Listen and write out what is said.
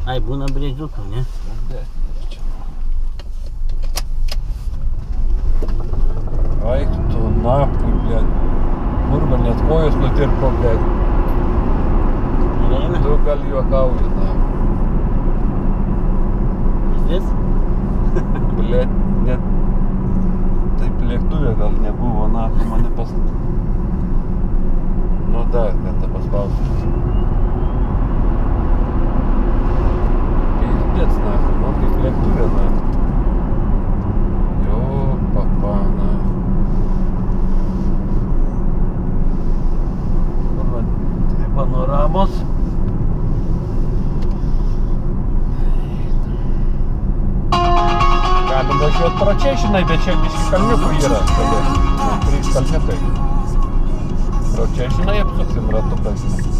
Ai, būna brėžiukų, ne? Ai, tu nahui, blėt. Kurva, net kojos nutirpo, blėt. Gerai, Tu gal juokauji, na. vis? Blėt, net taip lėktuvė gal nebuvo, nahui, mane pas... Nu, dar kartą paspausiu. Peizdėts, nahui, man kaip lėktuvė, nahui. Jo, papa, nahui. Kurva, dvi panoramos. Galim važiuot pro čia, žinai, bet čia biški kalniukų yra. Trys kalniukai. Pro čia, žinai, apsuksim ratuką, žinai.